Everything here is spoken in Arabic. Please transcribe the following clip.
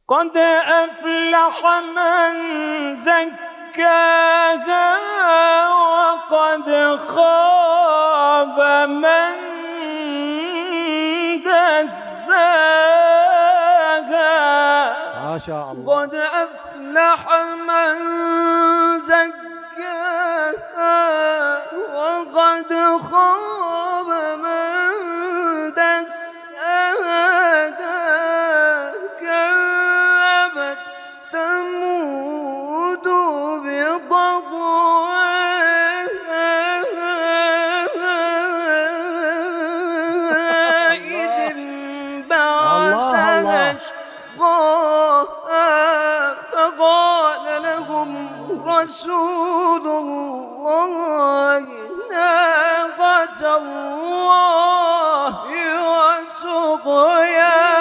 قد أفلح من زكاها وقد خاب من دساها. ما شاء الله. قد أفلح من زكاها وقد خاب من دساها. كذبت ثمود بطغواها إذ انبعث أشقاها فقال لهم رسول الله ناقة الله وسقياها.